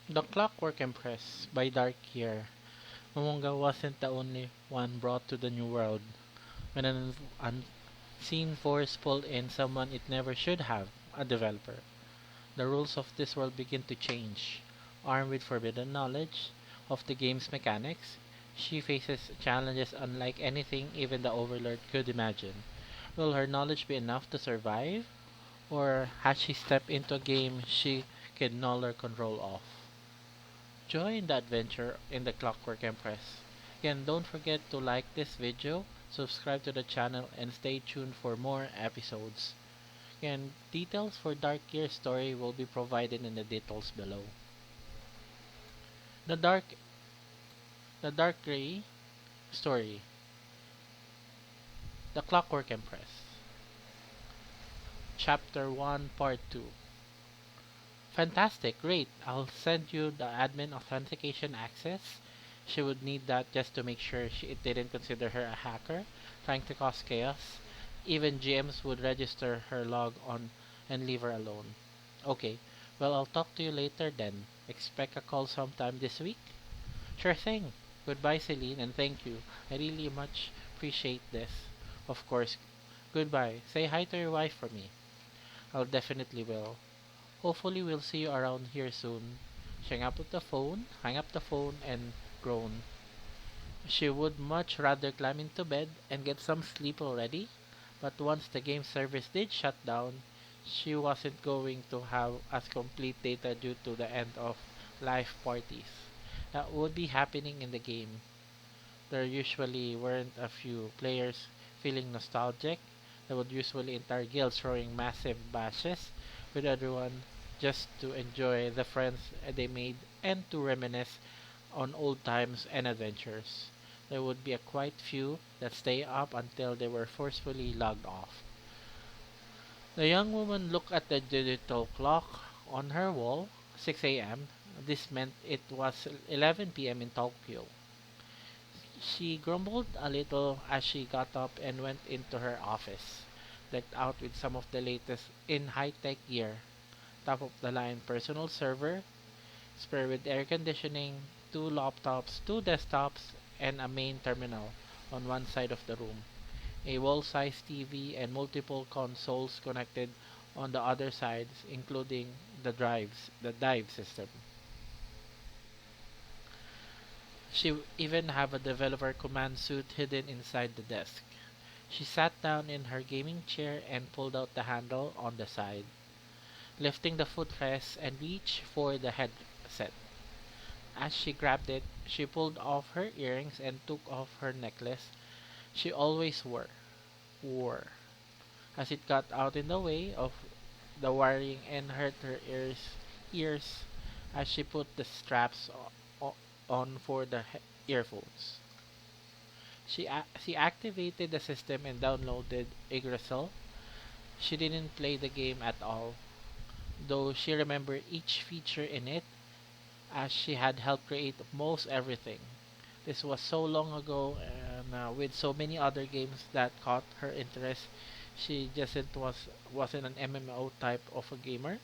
The Clockwork Empress by Dark Year. Momonga wasn't the only one brought to the new world. When an unseen force pulled in someone it never should have, a developer, the rules of this world begin to change. Armed with forbidden knowledge of the game's mechanics, she faces challenges unlike anything even the Overlord could imagine. Will her knowledge be enough to survive? Or has she stepped into a game she can no longer control of? Join the adventure in the Clockwork Empress. Again, don't forget to like this video, subscribe to the channel, and stay tuned for more episodes. Again, details for Dark Year story will be provided in the details below. The Dark the Dark Gray story. The Clockwork Empress. Chapter 1 Part 2. Fantastic, great. I'll send you the admin authentication access. She would need that just to make sure it didn't consider her a hacker trying to cause chaos. Even GMs would register her log on and leave her alone. Okay, well, I'll talk to you later then. Expect a call sometime this week? Sure thing. Goodbye, Celine, and thank you. I really much appreciate this. Of course. Goodbye. Say hi to your wife for me. I'll definitely will. Hopefully we'll see you around here soon. She hung up the phone and groaned. She would much rather climb into bed and get some sleep already, but once the game service did shut down, she wasn't going to have as complete data due to the end of live parties that would be happening in the game. There usually weren't a few players feeling nostalgic. There would usually entire guilds throwing massive bashes with everyone just to enjoy the friends they made and to reminisce on old times and adventures. There would be a quite few that stay up until they were forcefully logged off. The young woman looked at the digital clock on her wall. 6 a.m. This meant it was 11 p.m. in Tokyo. She grumbled a little as she got up and went into her office, decked out with some of the latest in high-tech gear. Top of the line personal server, spare with air conditioning, two laptops, two desktops, and a main terminal on one side of the room. A wall-sized TV and multiple consoles connected on the other sides, including the dive system. She even have a developer command suit hidden inside the desk. She sat down in her gaming chair and pulled out the handle on the side, lifting the footrest and reached for the headset. As she grabbed it, she pulled off her earrings and took off her necklace she always wore. As it got out in the way of the wiring and hurt her ears as she put the straps on for the earphones. She activated the system and downloaded Yggdrasil. She didn't play the game at all, though she remembered each feature in it as she had helped create most everything. This was so long ago, and with so many other games that caught her interest, she just wasn't an MMO type of a gamer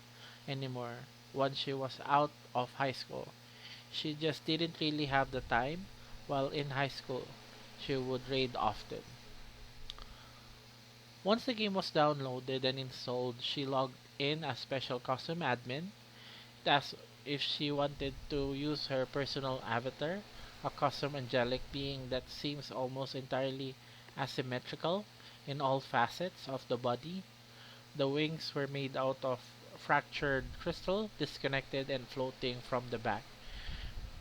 anymore. Once she was out of high school, she just didn't really have the time. While in high school, she would raid often. Once the game was downloaded and installed, she logged in as special custom admin. It asked if she wanted to use her personal avatar, a custom angelic being that seems almost entirely asymmetrical in all facets of the body. The wings were made out of fractured crystal, disconnected and floating from the back,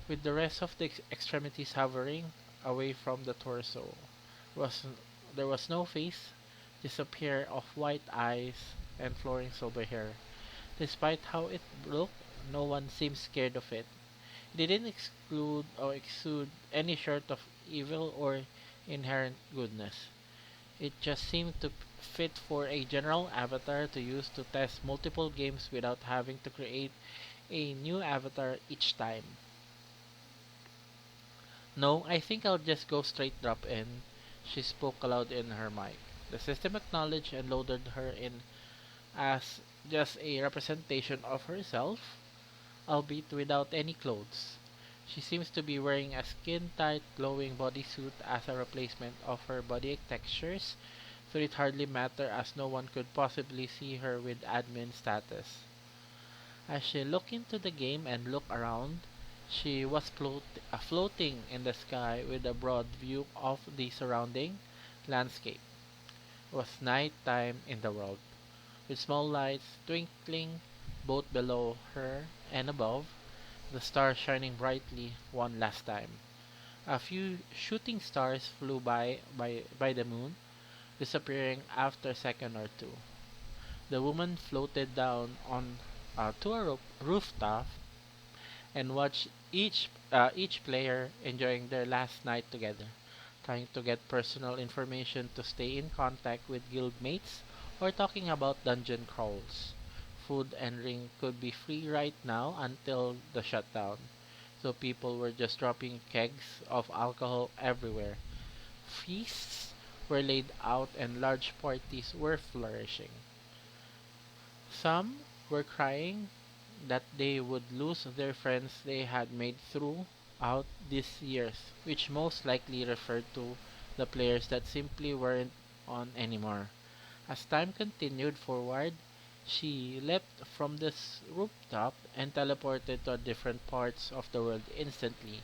with the rest of the extremities hovering away from the torso. Was There was no face, just a pair of white eyes and flowing silver hair. Despite how it looked, no one seemed scared of it. It didn't exclude or exude any sort of evil or inherent goodness. It just seemed to fit for a general avatar to use to test multiple games without having to create a new avatar each time. No, I think I'll just go straight drop in. She spoke aloud in her mic. The system acknowledged and loaded her in as just a representation of herself. albeit without any clothes. She seems to be wearing a skin-tight, glowing bodysuit as a replacement of her body textures, so it hardly mattered as no one could possibly see her with admin status. As she looked into the game and looked around, she was floating in the sky with a broad view of the surrounding landscape. It was night time in the world, with small lights twinkling both below her and above, the stars shining brightly one last time. A few shooting stars flew by the moon, disappearing after a second or two. The woman floated down on to a rooftop and watched each player enjoying their last night together, trying to get personal information to stay in contact with guildmates or talking about dungeon crawls. Food and drink could be free right now until the shutdown, so people were just dropping kegs of alcohol everywhere. Feasts were laid out and large parties were flourishing. Some were crying that they would lose their friends they had made throughout these years, which most likely referred to the players that simply weren't on anymore. As time continued forward, she leapt from this rooftop and teleported to different parts of the world instantly,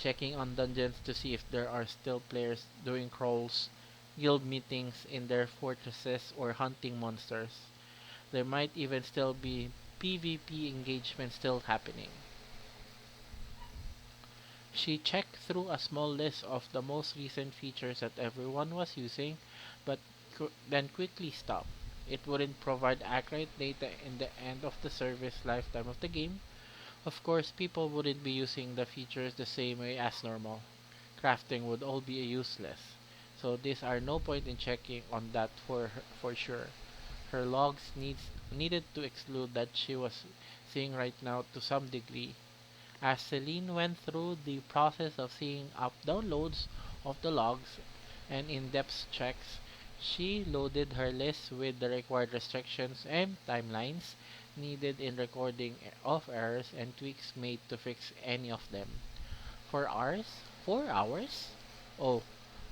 checking on dungeons to see if there are still players doing crawls, guild meetings in their fortresses, or hunting monsters. There might even still be PvP engagement still happening. She checked through a small list of the most recent features that everyone was using, but then quickly stopped. It wouldn't provide accurate data in the end of the service lifetime of the game. Of course, people wouldn't be using the features the same way as normal. Crafting would all be useless. So these are no point in checking on that for sure. Her logs needed to exclude that she was seeing right now to some degree. As Celine went through the process of seeing up downloads of the logs and in-depth checks, she loaded her list with the required restrictions and timelines needed in recording of errors and tweaks made to fix any of them. 4 hours? 4 hours? Oh,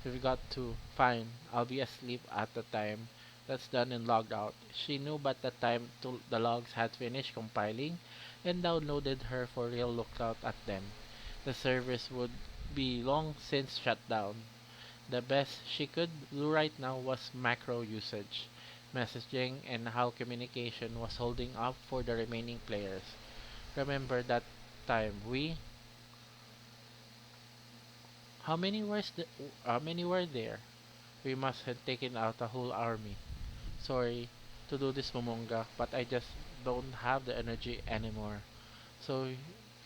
we've got to. Fine, I'll be asleep at the time that's done and logged out. She knew by the time the logs had finished compiling and downloaded her for real lookout at them. The service would be long since shut down. The best she could do right now was macro usage, messaging, and how communication was holding up for the remaining players. Remember that time we how many were there? We must have taken out a whole army. Sorry to do this, Momonga, but I just don't have the energy anymore. So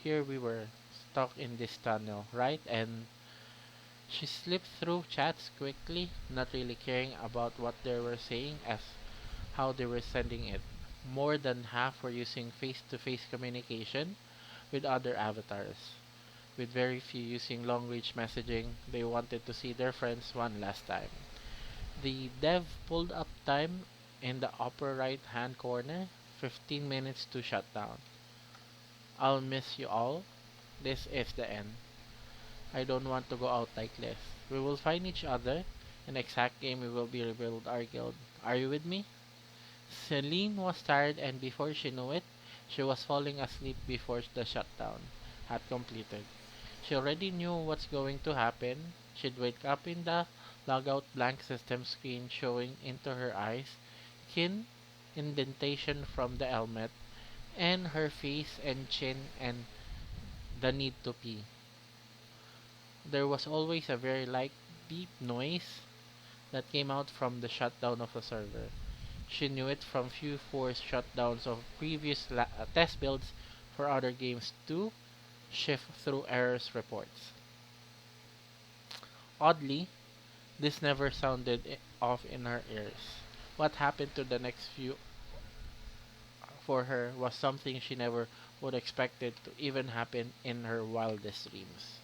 here we were, stuck in this tunnel, right? And she slipped through chats quickly, not really caring about what they were saying as how they were sending it. More than half were using face-to-face communication with other avatars, with very few using long-range messaging. They wanted to see their friends one last time. The dev pulled up time in the upper right hand corner, 15 minutes to shut down. I'll miss you all. This is the end. I don't want to go out like this. We will find each other. In the exact game we will be rebuild our guild. Are you with me? Celine was tired and before she knew it, she was falling asleep before the shutdown had completed. She already knew what's going to happen. She'd wake up in the logout blank system screen showing into her eyes, kin indentation from the helmet, and her face and chin and the need to pee. There was always a very light beep noise that came out from the shutdown of the server. She knew it from few forced shutdowns of previous test builds for other games to shift through errors reports. Oddly, this never sounded off in her ears. What happened to the next few for her was something she never would expected to even happen in her wildest dreams.